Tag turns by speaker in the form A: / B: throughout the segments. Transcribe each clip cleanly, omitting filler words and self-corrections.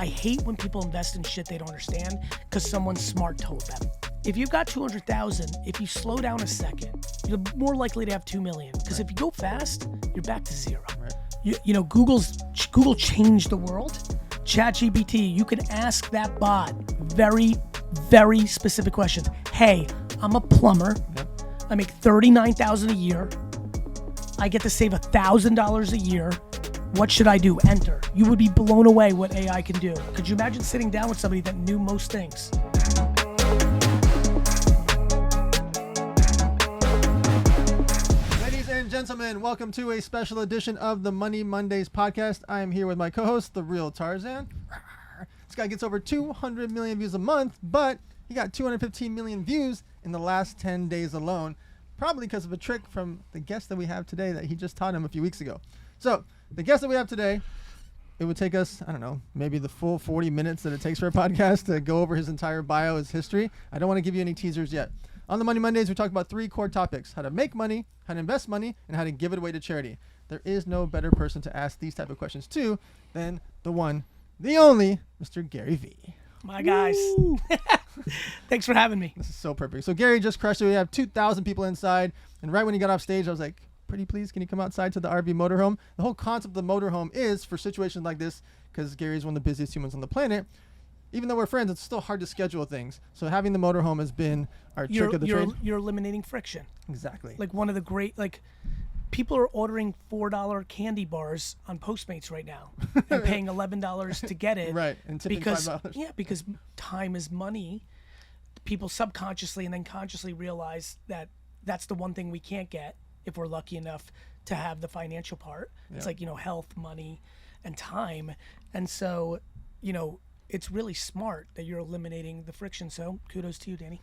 A: I hate when people invest in shit they don't understand because someone smart told them. If you've got 200,000, if you slow down a second, you're more likely to have 2 million. Because if you go fast, you're back to zero. Right. You know, Google changed the world. ChatGPT, you can ask that bot very, very specific questions. Hey, I'm a plumber. Yep. I make $39,000 a year. I get to save $1,000 a year. What should I do? Enter. You would be blown away what AI can do. Could you imagine sitting down with somebody that knew most things?
B: Ladies and gentlemen, welcome to a special edition of the Money Mondays podcast. I am here with my co-host, the real Tarzan. This guy gets over 200 million views a month, but he got 215 million views in the last 10 days alone, probably because of a trick from the guest that we have today that he just taught him a few weeks ago. So the guest that we have today, it would take us, I don't know, maybe the full 40 minutes that it takes for a podcast to go over his entire bio, his history. I don't want to give you any teasers yet. On the Money Mondays, we talk about 3 core topics: how to make money, how to invest money, and how to give it away to charity. There is no better person to ask these type of questions to than the one, the only, Mr. Gary V.
A: My guys. Thanks for having me.
B: This is so perfect. So Gary just crushed it. We have 2,000 people inside. And right when he got off stage, I was like, pretty please, can you come outside to the RV motorhome? The whole concept of the motorhome is for situations like this, because Gary's one of the busiest humans on the planet. Even though we're friends, it's still hard to schedule things. So having the motorhome has been our trick of the trade.
A: You're eliminating friction.
B: Exactly.
A: Like one of the great, people are ordering $4 candy bars on Postmates right now and paying $11 to get it.
B: Right, and tipping $5.
A: Yeah, because time is money. People subconsciously and then consciously realize that that's the one thing we can't get if we're lucky enough to have the financial part. Yeah. It's like, health, money, and time. And so, it's really smart that you're eliminating the friction. So kudos to you, Danny.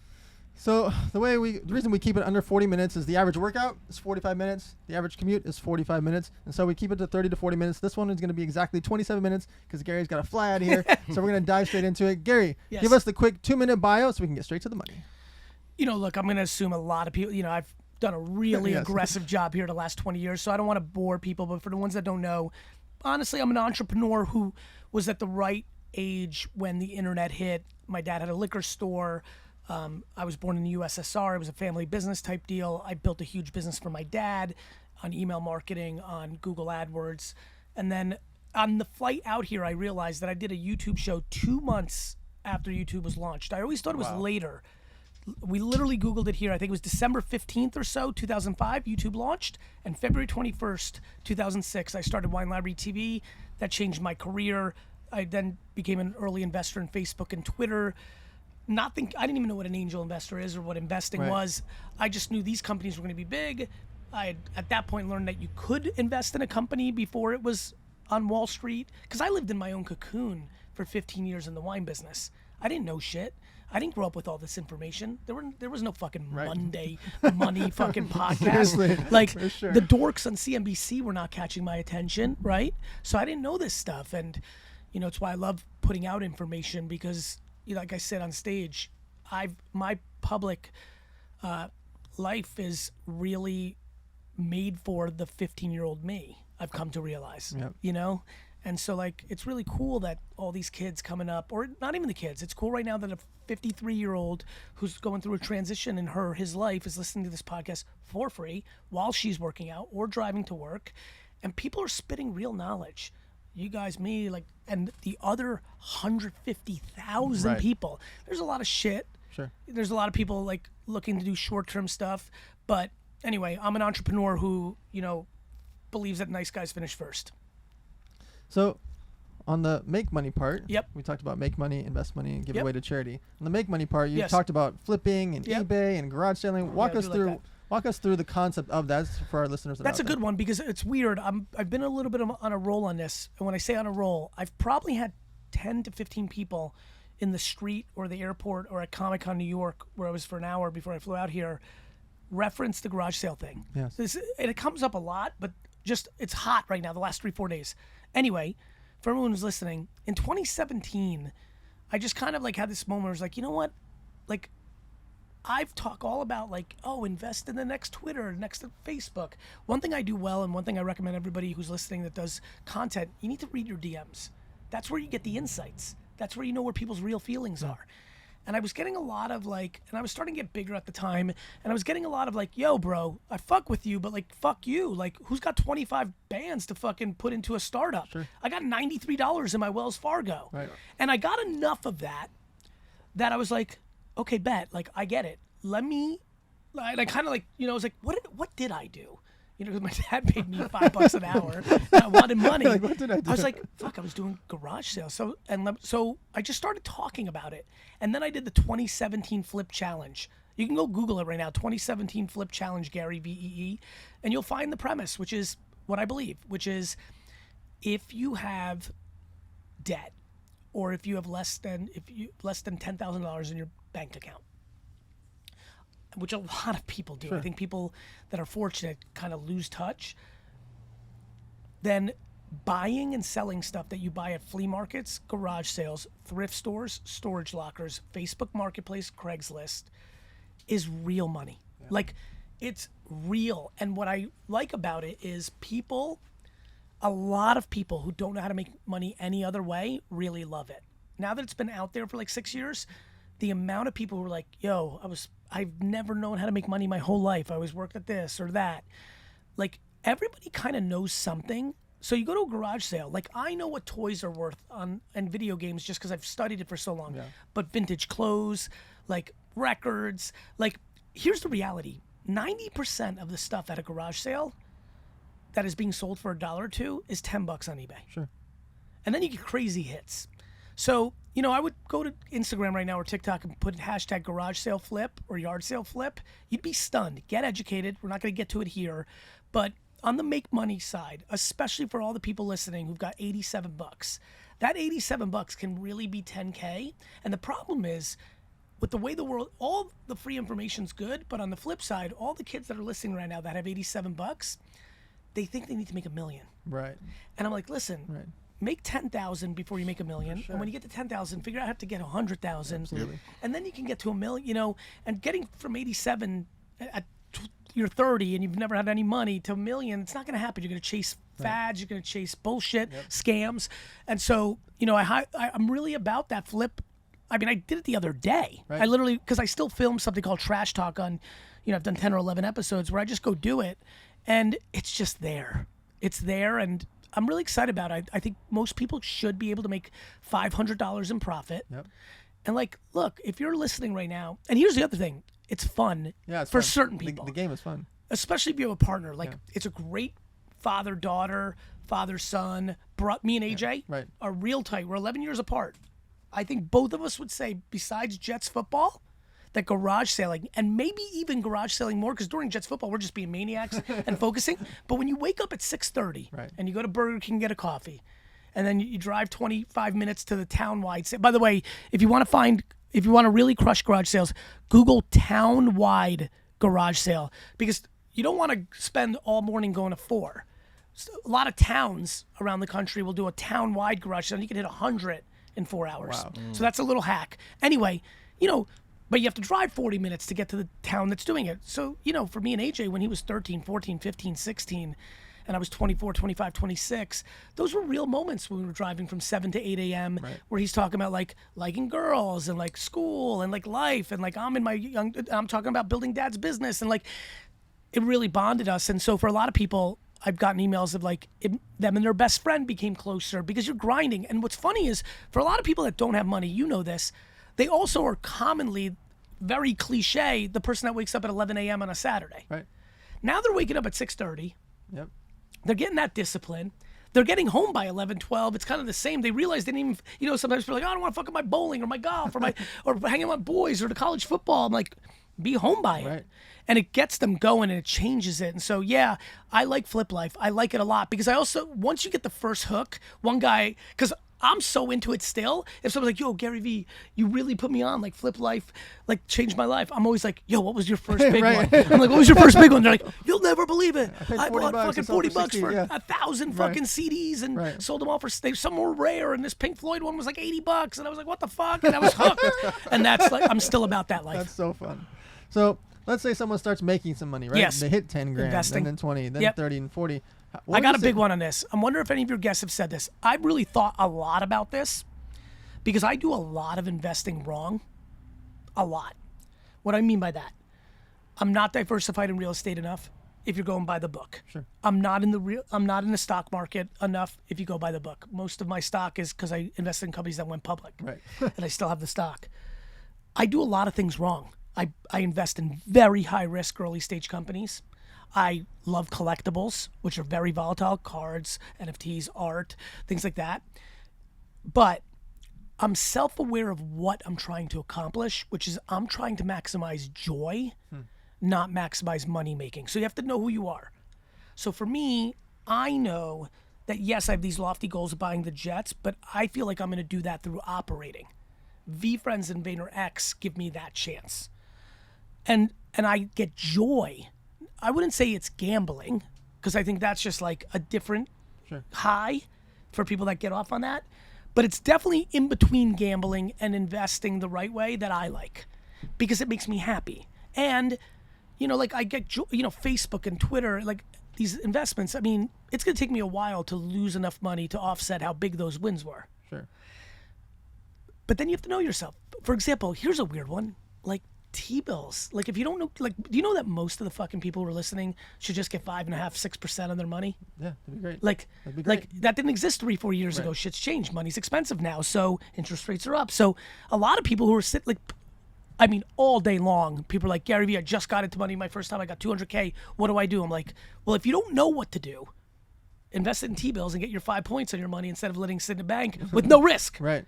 B: So the reason we keep it under 40 minutes is the average workout is 45 minutes. The average commute is 45 minutes. And so we keep it to 30 to 40 minutes. This one is going to be exactly 27 minutes because Gary's got to fly out of here. So we're going to dive straight into it. Gary, yes. Give us the quick 2-minute bio so we can get straight to the money.
A: Look, I'm going to assume a lot of people, I've done a really
B: yes.
A: aggressive job here the last 20 years. So I don't want to bore people, but for the ones that don't know, honestly, I'm an entrepreneur who was at the right age when the internet hit. My dad had a liquor store. I was born in the USSR. It was a family business type deal. I built a huge business for my dad on email marketing, on Google AdWords. And then on the flight out here, I realized that I did a YouTube show 2 months after YouTube was launched. I always thought it was later. We literally Googled it here. I think it was December 15th or so, 2005, YouTube launched. And February 21st, 2006, I started Wine Library TV. That changed my career. I then became an early investor in Facebook and Twitter. I didn't even know what an angel investor is or what investing was. I just knew these companies were going to be big. I had, at that point, learned that you could invest in a company before it was on Wall Street. Because I lived in my own cocoon for 15 years in the wine business. I didn't know shit. I didn't grow up with all this information. There was no fucking Monday money fucking podcast.
B: Sure.
A: The dorks on CNBC were not catching my attention, right? So I didn't know this stuff. And, it's why I love putting out information because, like I said on stage, my public life is really made for the 15-year-old me. I've come to realize, and so it's really cool that all these kids coming up, or not even the kids. It's cool right now that a 53-year-old who's going through a transition in his life is listening to this podcast for free while she's working out or driving to work, and people are spitting real knowledge. You guys, me, and the other 150,000 people. There's a lot of shit.
B: Sure.
A: There's a lot of people looking to do short-term stuff. But anyway, I'm an entrepreneur who, believes that nice guys finish first.
B: So on the make money part,
A: yep.
B: We talked about make money, invest money, and give away to charity. On the make money part, you talked about flipping and eBay and garage selling. Walk us through the concept of that for our listeners.
A: That's a good one because it's weird. I've been a little bit on a roll on this. And when I say on a roll, I've probably had 10 to 15 people in the street or the airport or at Comic-Con New York, where I was for an hour before I flew out here, reference the garage sale thing.
B: Yes.
A: And it comes up a lot, but it's hot right now, the last 3-4 days. Anyway, for everyone who's listening, in 2017, I just kind of had this moment where I was like, you know what? I've talked all about invest in the next Twitter, next Facebook. One thing I do well and one thing I recommend everybody who's listening that does content, you need to read your DMs. That's where you get the insights. That's where you know where people's real feelings are. And I was getting a lot of like, and I was starting to get bigger at the time, and I was getting a lot of like, yo, bro, I fuck with you, but like, fuck you. Like, who's got 25 bands to fucking put into a startup?
B: Sure.
A: I got $93 in my Wells Fargo.
B: Right.
A: And I got enough of that I was like, okay, bet, like, I get it. Let me, I kind of like, you know, I was like, what did I do? You know, 'cause my dad paid me $5 an hour, and I wanted money.
B: Like, what did I do?
A: I was like, fuck, I was doing garage sales. So I just started talking about it. And then I did the 2017 Flip Challenge. You can go Google it right now, 2017 Flip Challenge, Gary Vee, and you'll find the premise, which is what I believe, which is if you have debt or if you have less than $10,000 in your bank account, which a lot of people do.
B: Sure.
A: I think people that are fortunate kind of lose touch. Then buying and selling stuff that you buy at flea markets, garage sales, thrift stores, storage lockers, Facebook Marketplace, Craigslist is real money. Yeah. Like, it's real. And what I like about it is a lot of people who don't know how to make money any other way really love it. Now that it's been out there for like 6 years, the amount of people who are like, yo, I've never known how to make money my whole life. I always worked at this or that. Like, everybody kind of knows something. So you go to a garage sale. Like, I know what toys are worth and video games just because I've studied it for so long. Yeah. But vintage clothes, like records, like, here's the reality. 90% of the stuff at a garage sale that is being sold for $1 or $2 is $10 on eBay.
B: Sure.
A: And then you get crazy hits. So, you know, I would go to Instagram right now or TikTok and put hashtag garage sale flip or yard sale flip. You'd be stunned. Get educated. We're not going to get to it here. But on the make money side, especially for all the people listening who've got $87, that $87 can really be $10K. And the problem is, with the way the world, all the free information's good, but on the flip side, all the kids that are listening right now that have $87, they think they need to make $1 million.
B: Right.
A: And I'm like, listen,
B: right.
A: Make 10,000 before you make $1 million.
B: Sure.
A: And when you get to 10,000, figure out how to get 100,000.
B: Absolutely.
A: And then you can get to $1 million, you know, and getting from 87 at you're 30 and you've never had any money to $1 million, it's not going to happen. You're going to chase fads, you're going to chase bullshit, scams. And so, you know, I'm really about that flip. I mean, I did it the other day.
B: Right.
A: I literally, because I still film something called Trash Talk on, you know, I've done 10 or 11 episodes where I just go do it. And it's just there. It's there. And I'm really excited about it. I think most people should be able to make $500 in profit.
B: Yep.
A: And like, look, if you're listening right now, and here's the other thing, it's fun for certain people.
B: The game is fun.
A: Especially if you have a partner. Like, it's a great father-daughter, father-son. Me and AJ are real tight. We're 11 years apart. I think both of us would say, besides Jets football, that garage selling, and maybe even garage selling more, because during Jets football, we're just being maniacs and focusing. But when you wake up at 6:30 and you go to Burger King and get a coffee, and then you drive 25 minutes to the town-wide sale. By the way, if you want to really crush garage sales, Google town-wide garage sale, because you don't want to spend all morning going to 4. So a lot of towns around the country will do a town-wide garage sale, and you can hit 100 in 4 hours.
B: Wow.
A: So that's a little hack. Anyway, you know, but you have to drive 40 minutes to get to the town that's doing it. So, you know, for me and AJ, when he was 13, 14, 15, 16, and I was 24, 25, 26, those were real moments when we were driving from 7 to 8 a.m. Where he's talking about like liking girls and like school and like life, and like I'm talking about building dad's business, and like it really bonded us. And so for a lot of people, I've gotten emails of like them and their best friend became closer because you're grinding. And what's funny is, for a lot of people that don't have money, you know this, they also are commonly, very cliche, the person that wakes up at 11 a.m. on a Saturday.
B: Right.
A: Now they're waking up at 6:30.
B: Yep.
A: They're getting that discipline. They're getting home by 11, 12. It's kind of the same. They realize they didn't even, you know, sometimes people are like, oh, I don't want to fuck up my bowling or my golf or or hanging out with boys or the college football. I'm like, be home by it. And it gets them going and it changes it. And so, yeah, I like Flip Life. I like it a lot because I also, once you get the first hook, one guy, because I'm so into it still. If someone's like, yo, Gary V, you really put me on, like Flip Life, like changed my life. I'm always like, yo, what was your first big one? I'm like, what was your first big one? They're like, you'll never believe it. I bought fucking $40 for 1,000 fucking CDs and sold them all for, some were rare, and this Pink Floyd one was like $80. And I was like, what the fuck? And I was hooked. And that's like, I'm still about that life.
B: That's so fun. So let's say someone starts making some money, right?
A: Yes.
B: They hit 10 grand,
A: Investing.
B: and then 20, then 30 and 40.
A: I got a big one on this. I'm wondering if any of your guests have said this. I've really thought a lot about this because I do a lot of investing wrong. A lot. What I mean by that, I'm not diversified in real estate enough if you're going by the book.
B: Sure.
A: I'm not in the stock market enough if you go by the book. Most of my stock is because I invested in companies that went public.
B: Right.
A: And I still have the stock. I do a lot of things wrong. I invest in very high risk early stage companies. I love collectibles, which are very volatile, cards, NFTs, art, things like that. But I'm self-aware of what I'm trying to accomplish, which is I'm trying to maximize joy, not maximize money making. So you have to know who you are. So for me, I know that yes, I have these lofty goals of buying the jets, but I feel like I'm going to do that through operating. VFriends and VaynerX give me that chance. And I get joy. I wouldn't say it's gambling because I think that's just like a different high for people that get off on that. But it's definitely in between gambling and investing the right way that I like because it makes me happy. And, like I get, Facebook and Twitter, like these investments, I mean, it's going to take me a while to lose enough money to offset how big those wins were.
B: Sure.
A: But then you have to know yourself. For example, here's a weird one. Like T-bills. Like if you don't know, like, do you know that most of the fucking people who are listening should just get 5.5%, 6% of their money?
B: Yeah, that'd be great.
A: Like,
B: that'd be great.
A: Like that didn't exist 3-4 years ago. Shit's changed. Money's expensive now. So interest rates are up. So a lot of people who are all day long, people are like, Gary Vee, I just got into money my first time. I got 200K. What do I do? I'm like, well, if you don't know what to do, invest it in T-bills and get your 5 points on your money instead of letting it sit in a bank with no risk.
B: Right.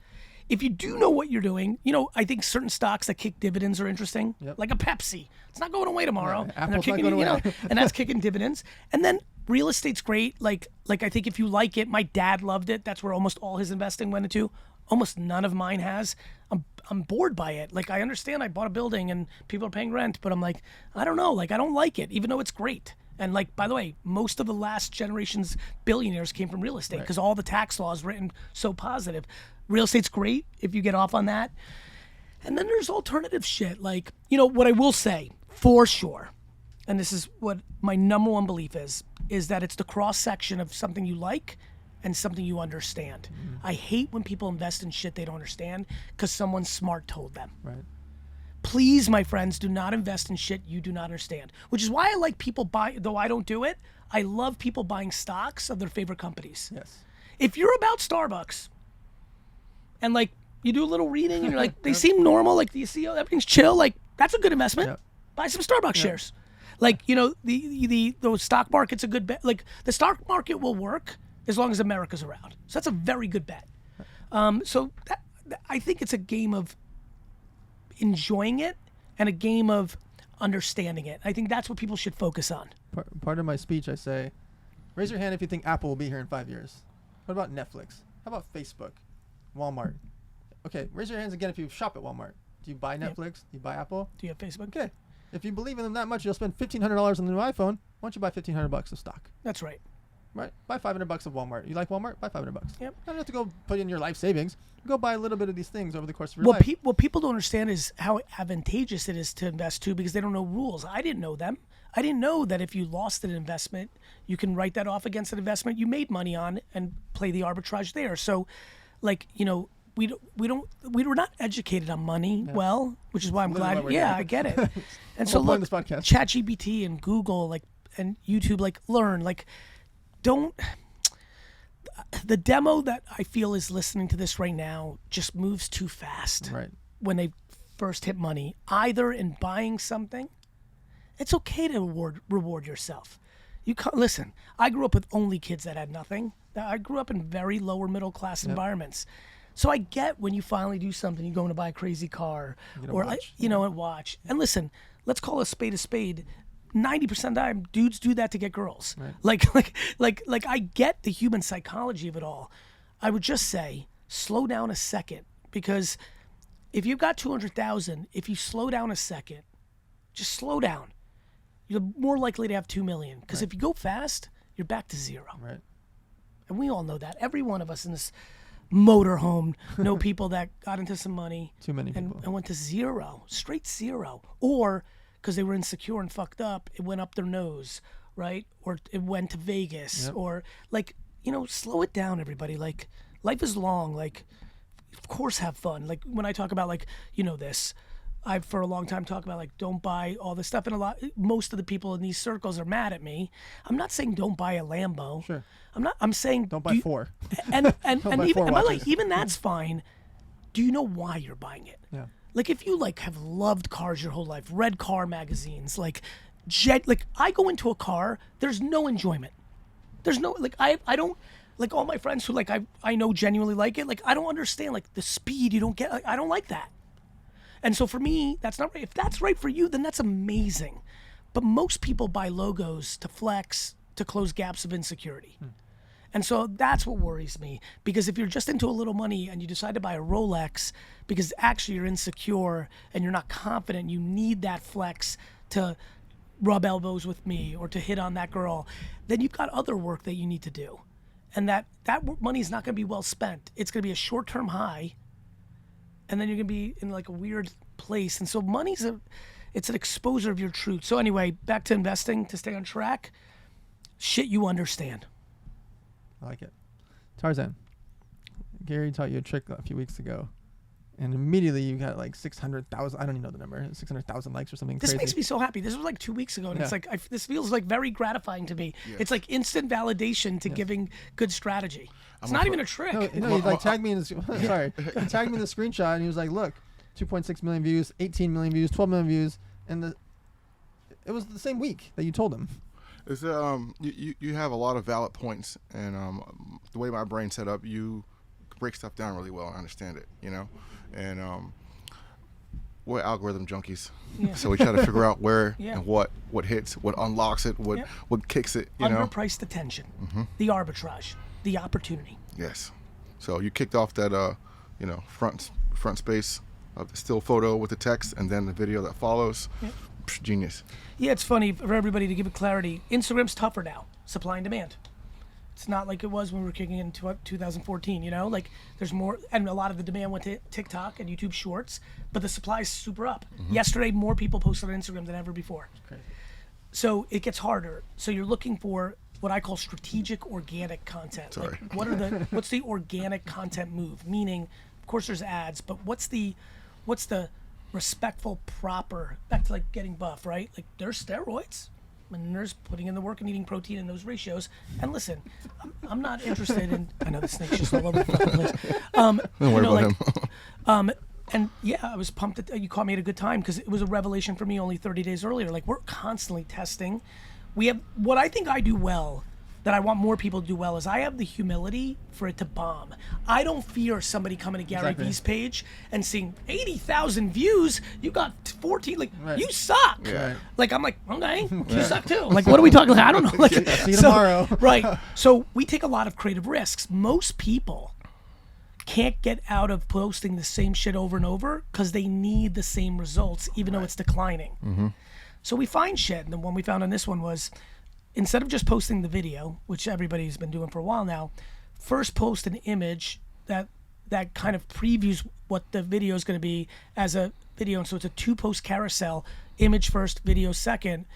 A: If you do know what you're doing, I think certain stocks that kick dividends are interesting, like a Pepsi. It's not going away tomorrow, and they're kicking, and that's kicking dividends. And then real estate's great. Like I think if you like it, my dad loved it. That's where almost all his investing went into. Almost none of mine has. I'm bored by it. Like I understand I bought a building and people are paying rent, but I'm like, I don't know. Like I don't like it, even though it's great. And like, by the way, most of the last generation's billionaires came from real estate because all the tax laws written so positive. Real estate's great if you get off on that. And then there's alternative shit. Like, what I will say for sure, and this is what my number one belief is that it's the cross section of something you like and something you understand. I hate when people invest in shit they don't understand because someone smart told them.
B: Right.
A: Please, my friends, do not invest in shit you do not understand, which is why I like people though I don't do it, I love people buying stocks of their favorite companies.
B: Yes.
A: If you're about Starbucks and like you do a little reading and you're like, they seem normal, like you see everything's chill, like that's a good investment.
B: Yep.
A: Buy some Starbucks shares. Like, the stock market's a good bet. Like the stock market will work as long as America's around. So that's a very good bet. So I think it's a game of enjoying it and a game of understanding it. I think that's what people should focus on.
B: Part of my speech, I say, raise your hand if you think Apple will be here in 5 years. What about Netflix? How about Facebook? Walmart? Okay, raise your hands again if you shop at Walmart. Do you buy Netflix? Do you buy Apple?
A: Do you have Facebook?
B: Okay. If you believe in them that much, you'll spend $1,500 on the new iPhone. Why don't you buy $1,500 of stock?
A: That's right.
B: Right? Buy $500 of Walmart. You like Walmart? Buy $500.
A: Yep.
B: You don't have to go put in your life savings. Go buy a little bit of these things over the course of your life.
A: What people don't understand is how advantageous it is to invest too because they don't know rules. I didn't know them. I didn't know that if you lost an investment, you can write that off against an investment you made money on and play the arbitrage there. So, like, we were not educated on money well, which is why I'm glad. Yeah, I get it. And so look, ChatGPT and Google and YouTube learn don't. The demo that I feel is listening to this right now just moves too fast.
B: Right.
A: When they first hit money, either in buying something, it's okay to reward yourself. You can't listen. I grew up with only kids that had nothing. I grew up in very lower middle class environments. So I get when you finally do something, you're going to buy a crazy car or a watch. And listen, let's call a spade a spade. 90% of the time, dudes do that to get girls. Right. Like I get the human psychology of it all. I would just say, slow down a second, because if you've got 200,000, if you slow down a second, just slow down, you're more likely to have 2 million. Because if you go fast, you're back to zero.
B: Right.
A: And we all know that. Every one of us in this motorhome know people that got into some money.
B: Too many people.
A: And went to zero, straight zero. Or because they were insecure and fucked up, it went up their nose. right? Or it went to Vegas,
B: Yep.
A: or like, slow it down, everybody. Like, life is long. Like, of course, have fun. Like, when I talk about, like, this, I've for a long time talked about, like, don't buy all this stuff. And most of the people in these circles are mad at me. I'm not saying don't buy a Lambo.
B: Sure.
A: I'm saying
B: Don't buy four.
A: And
B: buy
A: even,
B: four
A: and by the way,
B: watches.
A: even that's fine. Do you know why you're buying it?
B: Yeah.
A: Like, if you like have loved cars your whole life, read car magazines, like I go into a car, there's no enjoyment. There's no, like, I don't, like, all my friends who, like, I know genuinely like it, like, I don't understand, like, the speed you don't get, like, I don't like that. And so for me, that's not right. If that's right for you, then that's amazing. But most people buy logos to flex, to close gaps of insecurity. And so that's what worries me, because if you're just into a little money and you decide to buy a Rolex because actually you're insecure and you're not confident, you need that flex to rub elbows with me or to hit on that girl, then you've got other work that you need to do. And that money is not going to be well spent. It's going to be a short-term high, and then you're going to be in like a weird place. And so it's an exposure of your truth. So anyway, back to investing, to stay on track, shit you understand.
B: I like it. Tarzan, Gary taught you a trick a few weeks ago, and immediately you got like 600,000. I don't even know the number. 600,000 likes or something
A: This
B: crazy.
A: makes me so happy. This was like 2 weeks ago, and
B: Yeah.
A: it's like this feels like very gratifying to me.
C: Yes.
A: It's like instant validation to giving good strategy. It's
C: I'm
A: not
C: a-
A: even a trick.
B: No, he like tagged me in this. Sorry, he tagged me in the screenshot, and he was like, "Look, 2.6 million views, 18 million views, 12 million views," and it was the same week that you told him.
C: It's you have a lot of valid points, and the way my brain's set up, you break stuff down really well. I understand it, and we're algorithm junkies,
A: Yeah.
C: so we try to figure out where
A: Yeah.
C: and what hits, what unlocks it, what
A: Yep.
C: what kicks it, you know.
A: Underpriced attention, the arbitrage, the opportunity.
C: Yes. So you kicked off that front space of the still photo with the text, and then the video that follows.
A: Yep.
C: Psh, genius.
A: Yeah, it's funny for everybody to give it clarity. Instagram's tougher now, supply and demand. It's not like it was when we were kicking in 2014, Like, there's more, and a lot of the demand went to TikTok and YouTube Shorts, but the supply is super up. Yesterday, more people posted on Instagram than ever before.
B: Crazy.
A: So it gets harder. So you're looking for what I call strategic organic content.
C: Sorry.
A: Like, what's the organic content move? Meaning, of course, there's ads, but what's the respectful, proper, back to like getting buff, right? Like, there's steroids, and there's putting in the work and eating protein in those ratios. And listen, I'm not interested in, I know the snake's just all over the fucking place.
C: Don't worry about him.
A: And yeah, I was pumped that you caught me at a good time, because it was a revelation for me only 30 days earlier. Like, we're constantly testing. We have, what I think I do well, that I want more people to do well, is I have the humility for it to bomb. I don't fear somebody coming to Gary
B: Exactly.
A: V's page and seeing 80,000 views. You got 14, like,
B: Right.
A: you suck.
C: Yeah.
B: Right.
A: Like, I'm like, okay, you suck too. Like, what are we talking about? I don't know. Like,
B: See you tomorrow.
A: Right. So we take a lot of creative risks. Most people can't get out of posting the same shit over and over because they need the same results, even though it's declining. So we find shit. And the one we found on this one was, instead of just posting the video, which everybody's been doing for a while now, first post an image that kind of previews what the video is going to be as a video. And so it's a 2-post carousel, image first, video second.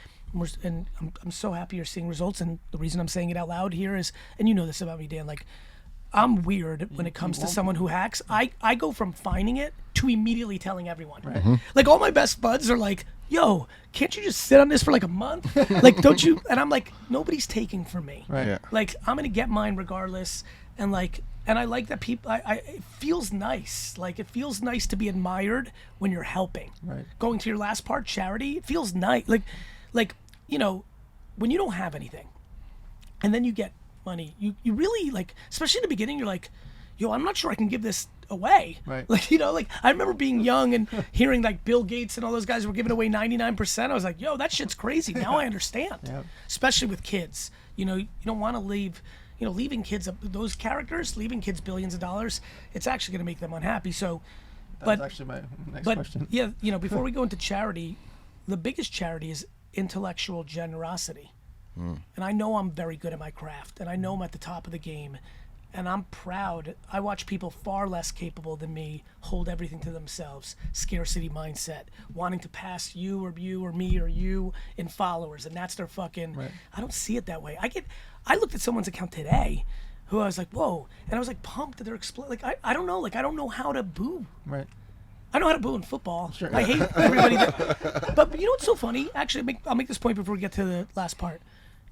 A: And I'm so happy you're seeing results. And the reason I'm saying it out loud here is, and you know this about me, Dan, like, I'm weird when it comes to someone who hacks. I go from finding it to immediately telling everyone.
B: Right.
A: Like, all my best buds are like, yo, can't you just sit on this for like a month? Like, don't you? And I'm like, nobody's taking from me.
B: Right.
C: Yeah.
A: Like, I'm gonna get mine regardless. And I like that people, it feels nice. Like, it feels nice to be admired when you're helping.
B: Right.
A: Going to your last part, charity, it feels nice. Like, when you don't have anything and then you get money, you really, like, especially in the beginning, you're like, yo, I'm not sure I can give this away.
B: Right.
A: Like, like, I remember being young and hearing like Bill Gates and all those guys were giving away 99%. I was like, yo, that shit's crazy. Now I understand.
B: Yep.
A: Especially with kids. You don't want to leave, leaving kids, those characters, leaving kids billions of dollars, it's actually going to make them unhappy. So,
B: That was actually my next question.
A: yeah, before we go into charity, the biggest charity is intellectual generosity. And I know I'm very good at my craft, and I know I'm at the top of the game. And I'm proud. I watch people far less capable than me hold everything to themselves. Scarcity mindset, wanting to pass you or me or you in followers, and that's their fucking.
B: Right.
A: I don't see it that way. I looked at someone's account today, who I was like, whoa, and I was like pumped that they're like I don't know, like I don't know how to boo.
B: Right.
A: I know how to boo in football.
B: Sure.
A: I hate everybody. But you know what's so funny? Actually, I'll make this point before we get to the last part.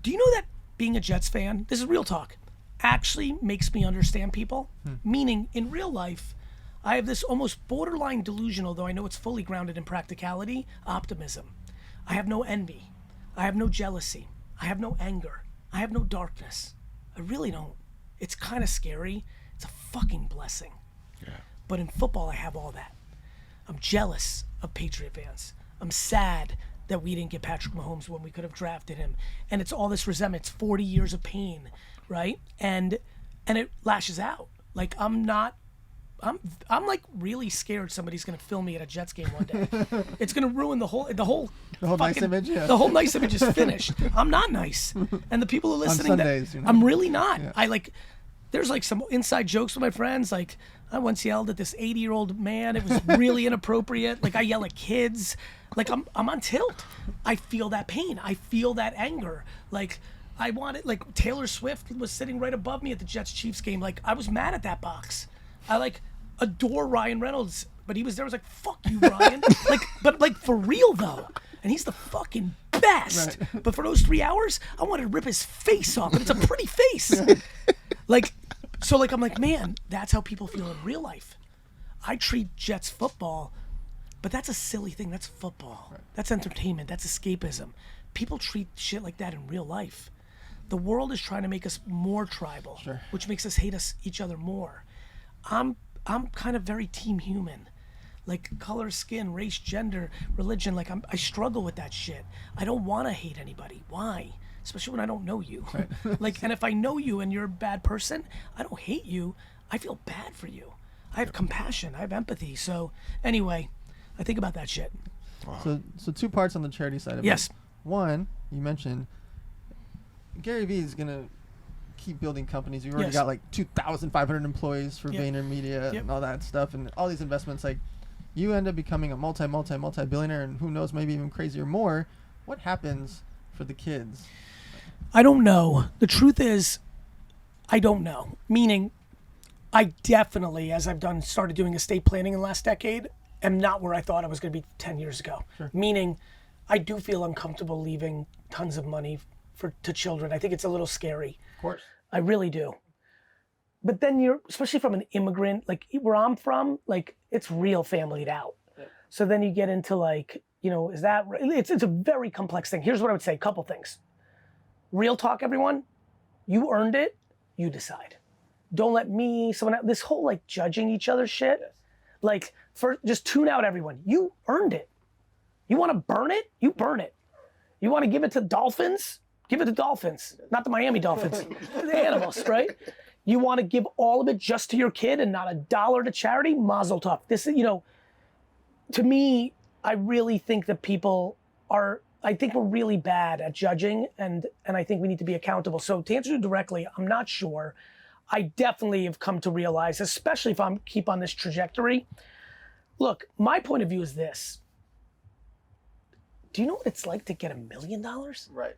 A: Do you know that being a Jets fan, this is real talk, actually makes me understand people? Meaning, in real life, I have this almost borderline delusion, although I know it's fully grounded in practicality, optimism. I have no envy. I have no jealousy. I have no anger. I have no darkness. I really don't. It's kind of scary. It's a fucking blessing.
C: Yeah.
A: But in football, I have all that. I'm jealous of Patriot fans. I'm sad that we didn't get Patrick Mahomes when we could have drafted him. And it's all this resentment. It's 40 years of pain, right? And it lashes out. Like I'm like really scared somebody's gonna film me at a Jets game one day. It's gonna ruin the whole
B: nice image. Yeah.
A: The whole nice image is finished. I'm not nice. And the people who are listening,
B: On Sundays,
A: I'm really not.
B: Yeah.
A: There's like some inside jokes with my friends. Like I once yelled at this 80-year-old man. It was really inappropriate. Like I yell at kids. Like I'm on tilt. I feel that pain. I feel that anger. Like I wanted, like Taylor Swift was sitting right above me at the Jets-Chiefs game. Like I was mad at that box. I adore Ryan Reynolds, but he was there. I was like, fuck you, Ryan. but for real though. And he's the fucking best.
B: Right.
A: But for those 3 hours, I wanted to rip his face off. And it's a pretty face. I'm like, man, that's how people feel in real life. I treat Jets football, but that's a silly thing. That's football. Right. That's entertainment. That's escapism. People treat shit like that in real life. The world is trying to make us more tribal,
B: Sure.
A: which makes us hate each other more. I'm kind of very team human. Like color, skin, race, gender, religion. Like I struggle with that shit. I don't want to hate anybody. Why? Especially when I don't know you. Right. And if I know you and you're a bad person, I don't hate you. I feel bad for you. I have compassion. I have empathy. So anyway, I think about that shit.
B: Wow. So 2 parts on the charity side of
A: Yes.
B: it. One, you mentioned Gary Vee is gonna keep building companies. You've already got like 2,500 employees for VaynerMedia and all that stuff, and all these investments. Like, you end up becoming a multi-billionaire, and who knows, maybe even crazier more. What happens for the kids?
A: I don't know. The truth is, I don't know. Meaning, I definitely, as I've started doing estate planning in the last decade, am not where I thought I was going to be 10 years ago.
B: Sure.
A: Meaning, I do feel uncomfortable leaving tons of money to children. I think it's a little scary.
B: Of course.
A: I really do. But then especially from an immigrant, like where I'm from, like it's real familyed out. Yeah. So then you get into is that, it's a very complex thing. Here's what I would say, a couple things. Real talk, everyone. You earned it, you decide. Don't let someone else, this whole judging each other shit. Yes. Just tune out everyone. You earned it. You want to burn it? You burn it. You want to give it to dolphins? Give it to dolphins. Not the Miami Dolphins. The animals, right? You want to give all of it just to your kid and not $1 to charity? Mazel tov. This is, to me, I really think that I think we're really bad at judging, and I think we need to be accountable. So to answer you directly, I'm not sure. I definitely have come to realize, especially if I'm keep on this trajectory. Look, my point of view is this. Do you know what it's like to get $1 million?
B: Right.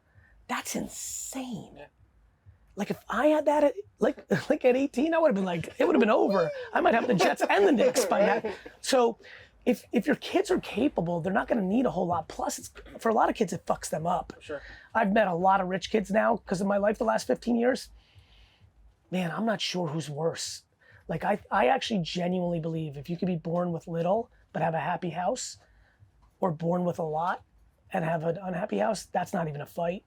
A: That's insane. Yeah. Like if I had that at 18, I would have been it would have been over. I might have the Jets and the Knicks by now. So if your kids are capable, they're not going to need a whole lot. Plus, for a lot of kids, it fucks them up.
B: Sure.
A: I've met a lot of rich kids now because of my life the last 15 years. Man, I'm not sure who's worse. I actually genuinely believe if you could be born with little but have a happy house, or born with a lot and have an unhappy house, that's not even a fight.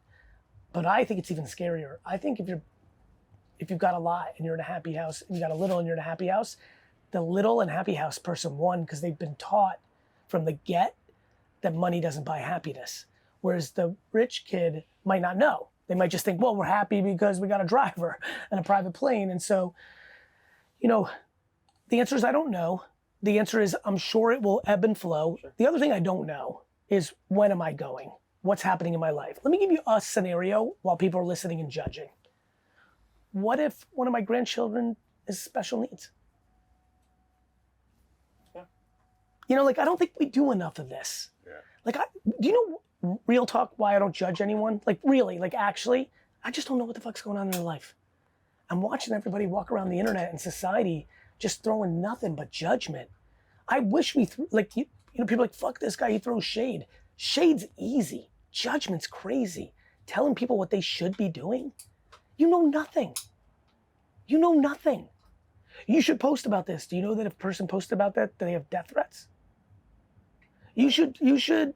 A: But I think it's even scarier. I think if you've got a lot and you're in a happy house, and you got a little and you're in a happy house, the little and happy house person won because they've been taught from the get that money doesn't buy happiness. Whereas the rich kid might not know. They might just think, well, we're happy because we got a driver and a private plane. And so, the answer is I don't know. The answer is I'm sure it will ebb and flow. Sure. The other thing I don't know is when am I going? What's happening in my life? Let me give you a scenario while people are listening and judging. what if one of my grandchildren is special needs?
D: Yeah.
A: You know, like, I don't think we do enough of this.
D: Yeah.
A: Like, do you know, real talk, why I don't judge anyone? Like, really, like, actually, I just don't know what the fuck's going on in their life. I'm watching everybody walk around the internet and society just throwing nothing but judgment. I wish we, you know, people are like, fuck this guy, he throws shade. Shade's easy. Judgment's crazy. Telling people what they should be doing, you know nothing. You know nothing. You should post about this. Do you know that if a person posted about that, they have death threats? You should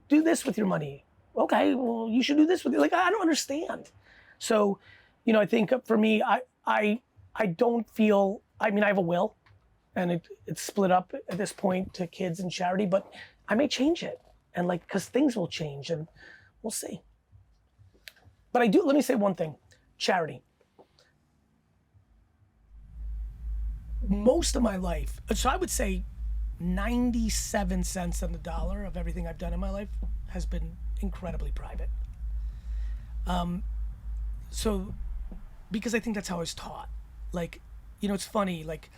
A: do this with your money. Okay, well, you should do this with, like, I don't understand. So, you know, I think for me, I don't feel, I mean, I have a will, and it's split up at this point to kids and charity, but I may change it. And like, cause things will change and we'll see. But let me say one thing, charity. Most of my life, so I would say 97 cents on the dollar of everything I've done in my life has been incredibly private. So, because I think that's how I was taught. Like, you know, it's funny, like,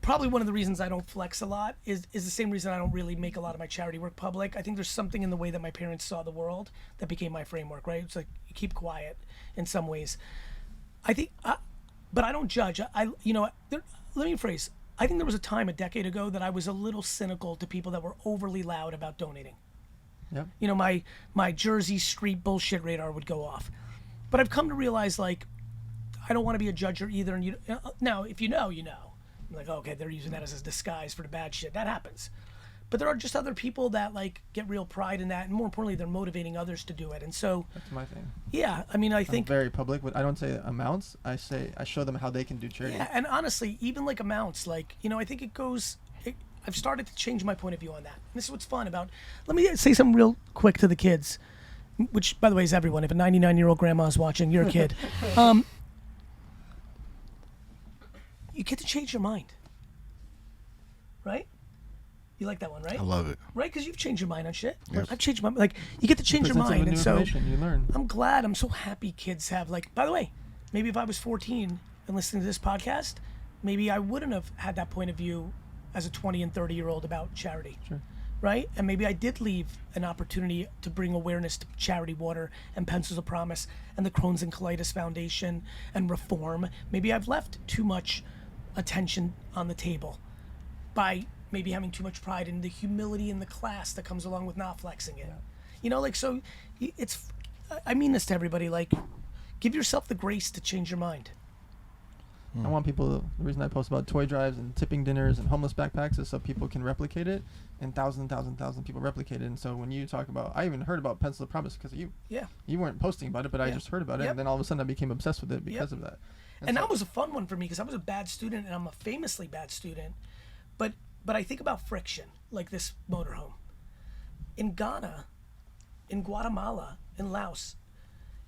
A: probably one of the reasons I don't flex a lot is the same reason I don't really make a lot of my charity work public. I think there's something in the way that my parents saw the world that became my framework, right? It's like, you keep quiet in some ways. I think, but I don't judge. Let me rephrase. I think there was a time a decade ago that I was a little cynical to people that were overly loud about donating.
B: Yep.
A: You know, my Jersey Street bullshit radar would go off. But I've come to realize, like, I don't want to be a judger either. And now, if you know, you know. I'm like, okay, they're using that as a disguise for the bad shit. That happens. But there are just other people that, like, get real pride in that, and more importantly, they're motivating others to do it. And so
B: That's my thing.
A: yeah, I mean, I think
B: I'm very public. I don't say amounts. I show them how they can do charity.
A: yeah, and honestly, even like amounts, like, you know, I think I've started to change my point of view on that. And this is what's fun about, let me say something real quick to the kids, which, by the way, is everyone. If a 99-year-old grandma is watching, you're a kid. You get to change your mind, right? You like that one, right?
C: I love it.
A: Right, because you've changed your mind on shit.
C: Yes.
A: I've changed my mind. Like, you get to change your
B: Presents them
A: mind,
B: with
A: and
B: new
A: so
B: information, you learn.
A: I'm so happy kids have, like, by the way, maybe if I was 14 and listening to this podcast, maybe I wouldn't have had that point of view as a 20 and 30-year-old about charity.
B: Sure.
A: Right? And maybe I did leave an opportunity to bring awareness to Charity Water and Pencils of Promise and the Crohn's and Colitis Foundation and Reform. Maybe I've left too much attention on the table by maybe having too much pride in the humility in the class that comes along with not flexing it. You know, like, so I mean this to everybody, like, give yourself the grace to change your mind.
B: I want people, the reason I post about toy drives and tipping dinners and homeless backpacks is so people can replicate it, and thousands people replicate it. And so when you talk about, I even heard about Pencil of Promise because of you.
A: Yeah.
B: You weren't posting about it, but I
A: Yeah.
B: just heard about it,
A: Yep.
B: and then all of a sudden I became obsessed with it because of that.
A: And
B: so,
A: that was a fun one for me because I was a bad student, and I'm a famously bad student. But I think about friction, like this motorhome. In Ghana, in Guatemala, in Laos,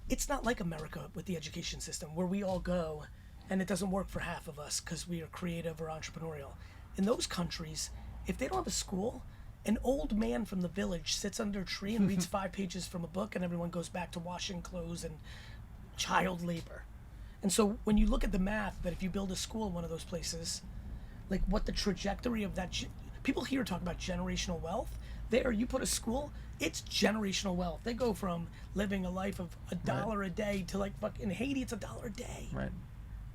A: it's not like America with the education system where we all go and it doesn't work for half of us because we are creative or entrepreneurial. In those countries, if they don't have a school, an old man from the village sits under a tree and reads 5 pages from a book, and everyone goes back to washing clothes and child labor. And so when you look at the math, that if you build a school in one of those places, like what the trajectory of that, people here talk about generational wealth. There, you put a school, it's generational wealth. They go from living a life of $1 a day to, like, in Haiti, it's $1 a day.
B: Right.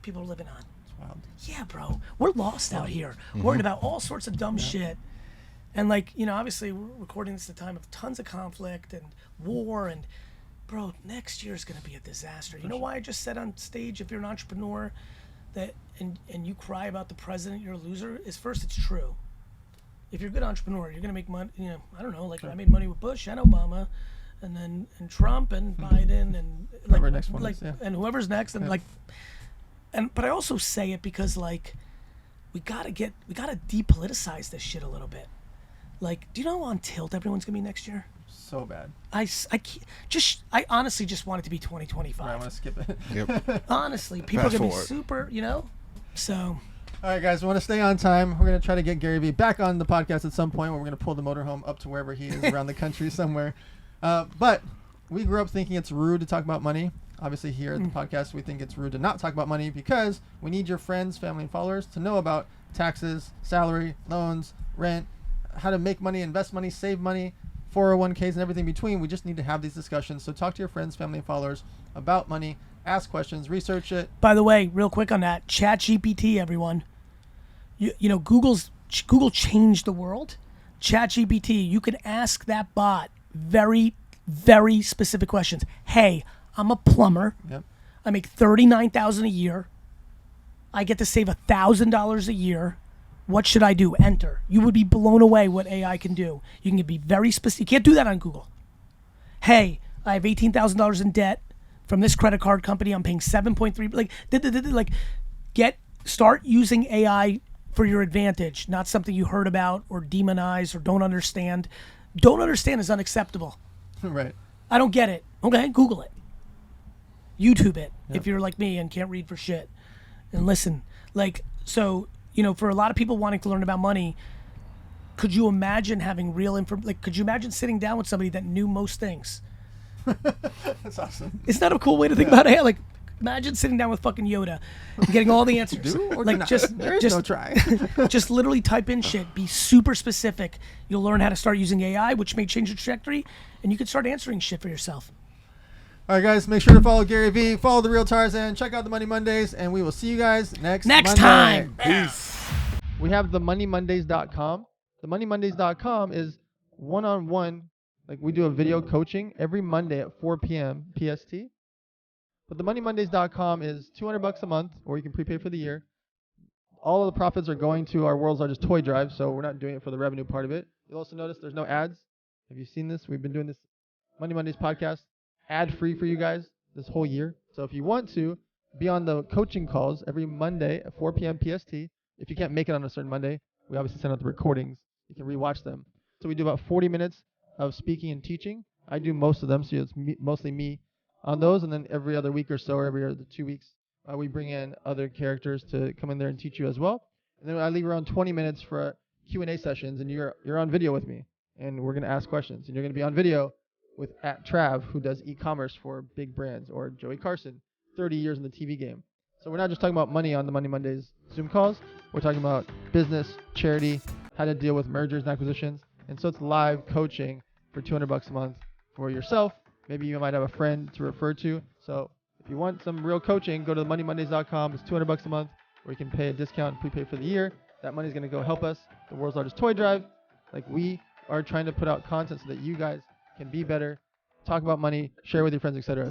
A: People are living on.
B: It's wild.
A: Yeah, bro. We're lost out here, worried about all sorts of dumb shit. And, like, you know, obviously we're recording this at a time of tons of conflict and war, and bro, next year is going to be a disaster. You know why I just said on stage, if you're an entrepreneur that and you cry about the president, you're a loser, is first, it's true. If you're a good entrepreneur, you're going to make money, you know, I don't know, like, I made money with Bush and Obama and Trump and Biden and like,
B: Whoever next one
A: like
B: is, yeah.
A: and whoever's next, and like, but I also say it because, like, we gotta depoliticize this shit a little bit. Like, do you know how on tilt everyone's gonna be next year?
B: So bad.
A: I honestly just want it to be 2025.
B: Right, I want to skip it.
C: Yep.
A: Honestly, people are
C: Fast
A: gonna be
C: forward.
A: super, you know. So
B: All right, guys, we want to stay on time. We're going to try to get Gary Vee back on the podcast at some point where we're going to pull the motorhome up to wherever he is around the country somewhere. But we grew up thinking it's rude to talk about money. Obviously, here at the podcast, we think it's rude to not talk about money because we need your friends, family, and followers to know about taxes, salary, loans, rent, how to make money, invest money, save money, 401ks, and everything between. We just need to have these discussions. So talk to your friends, family, and followers about money. Ask questions, research it.
A: By the way, real quick on that, ChatGPT, everyone. You know, Google changed the world. ChatGPT, you can ask that bot very, very specific questions. Hey, I'm a plumber.
B: Yep.
A: I make $39,000 a year. I get to save $1,000 a year. What should I do? Enter. You would be blown away what AI can do. You can be very specific. You can't do that on Google. Hey, I have $18,000 in debt from this credit card company. I'm paying 7.3. Start using AI for your advantage, not something you heard about or demonize or don't understand. Don't understand is unacceptable.
B: Right.
A: I don't get it. Okay, Google it. YouTube it if you're like me and can't read for shit. And listen, so, you know, for a lot of people wanting to learn about money, could you imagine having real information? Could you imagine sitting down with somebody that knew most things?
B: That's awesome.
A: Isn't that a cool way to think about it? Imagine sitting down with fucking Yoda and getting all the answers.
B: Do or do not? There's no try.
A: Just literally type in shit. Be super specific. You'll learn how to start using AI, which may change your trajectory, and you can start answering shit for yourself.
B: All right, guys, make sure to follow Gary V, follow The Real Tarzan, check out the Money Mondays, and we will see you guys next Monday.
A: Time.
C: Peace.
B: We have the moneymondays.com. The moneymondays.com is one-on-one. We do a video coaching every Monday at 4 p.m. PST. But the moneymondays.com is $200 a month, or you can prepay for the year. All of the profits are going to our world's largest toy drive, so we're not doing it for the revenue part of it. You'll also notice there's no ads. Have you seen this? We've been doing this Money Mondays podcast ad-free for you guys this whole year. So if you want to be on the coaching calls every Monday at 4 p.m. PST, if you can't make it on a certain Monday, we obviously send out the recordings. You can rewatch them. So we do about 40 minutes of speaking and teaching. I do most of them, so it's mostly me on those, and then every other week or so, or every other 2 weeks, we bring in other characters to come in there and teach you as well. And then I leave around 20 minutes for Q&A sessions, and you're on video with me, and we're going to ask questions. And you're going to be on video with @Trav, who does e-commerce for big brands, or Joey Carson, 30 years in the TV game. So we're not just talking about money on the Money Mondays Zoom calls. We're talking about business, charity, how to deal with mergers and acquisitions. And so it's live coaching for $200 a month for yourself. Maybe you might have a friend to refer to. So if you want some real coaching, go to moneymondays.com. It's $200 a month, where you can pay a discount and prepay for the year. That money is going to go help us, the world's largest toy drive. We are trying to put out content so that you guys can be better, talk about money, share with your friends, etc.